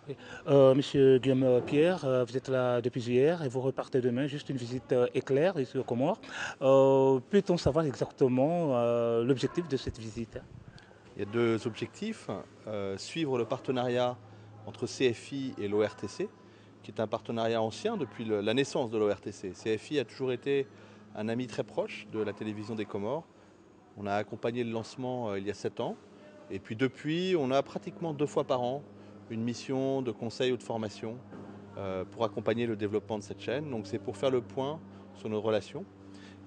Oui. Monsieur Guillaume Pierre, vous êtes là depuis hier et vous repartez demain, juste une visite éclair ici aux Comores. Peut-on savoir exactement l'objectif de cette visite? Il y a deux objectifs. Suivre le partenariat entre CFI et l'ORTC, qui est un partenariat ancien depuis la naissance de l'ORTC. CFI a toujours été un ami très proche de la télévision des Comores. On a accompagné le lancement il y a 7 ans. Et puis depuis, on a pratiquement 2 fois par an une mission de conseil ou de formation pour accompagner le développement de cette chaîne. Donc c'est pour faire le point sur nos relations.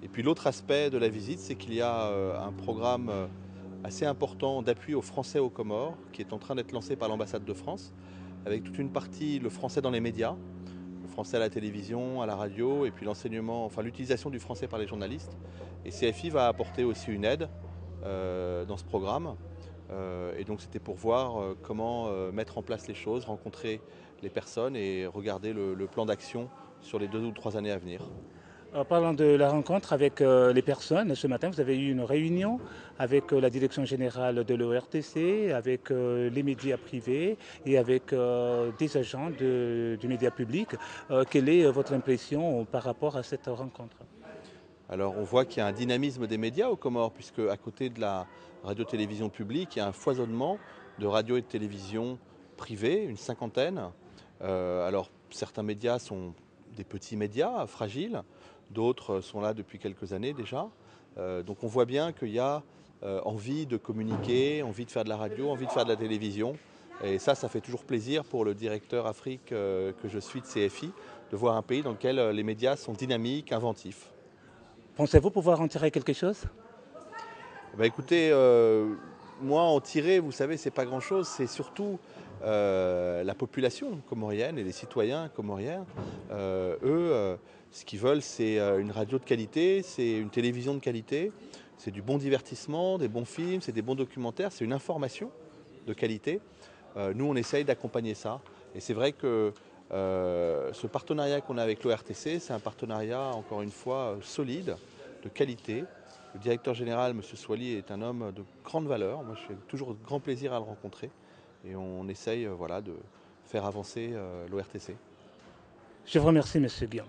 Et puis l'autre aspect de la visite, c'est qu'il y a un programme assez important d'appui aux Français aux Comores qui est en train d'être lancé par l'ambassade de France, avec toute une partie le français dans les médias, le français à la télévision, à la radio, et puis l'enseignement, enfin l'utilisation du français par les journalistes. Et CFI va apporter aussi une aide dans ce programme. Et donc c'était pour voir comment mettre en place les choses, rencontrer les personnes et regarder le plan d'action sur les 2 ou 3 années à venir. Parlant de la rencontre avec les personnes, ce matin vous avez eu une réunion avec la direction générale de l'ORTC, avec les médias privés et avec des agents du média public. Quelle est votre impression par rapport à cette rencontre? Alors on voit qu'il y a un dynamisme des médias aux Comores, puisque à côté de la radio-télévision publique, il y a un foisonnement de radio et de télévision privées, une cinquantaine. Alors certains médias sont des petits médias fragiles, d'autres sont là depuis quelques années déjà. Donc on voit bien qu'il y a envie de communiquer, envie de faire de la radio, envie de faire de la télévision. Et ça fait toujours plaisir pour le directeur Afrique que je suis de CFI, de voir un pays dans lequel les médias sont dynamiques, inventifs. Pensez-vous pouvoir en tirer quelque chose? Bah écoutez, moi en tirer, vous savez, c'est pas grand-chose, c'est surtout la population comorienne et les citoyens comoriens. Eux, ce qu'ils veulent, c'est une radio de qualité, c'est une télévision de qualité, c'est du bon divertissement, des bons films, c'est des bons documentaires, c'est une information de qualité. Nous, on essaye d'accompagner ça. Et c'est vrai que ce partenariat qu'on a avec l'ORTC, c'est un partenariat, encore une fois, solide, de qualité. Le directeur général, M. Swally, est un homme de grande valeur. Moi, j'ai toujours grand plaisir à le rencontrer. Et on essaye voilà, de faire avancer l'ORTC. Je vous remercie, monsieur Guillaume.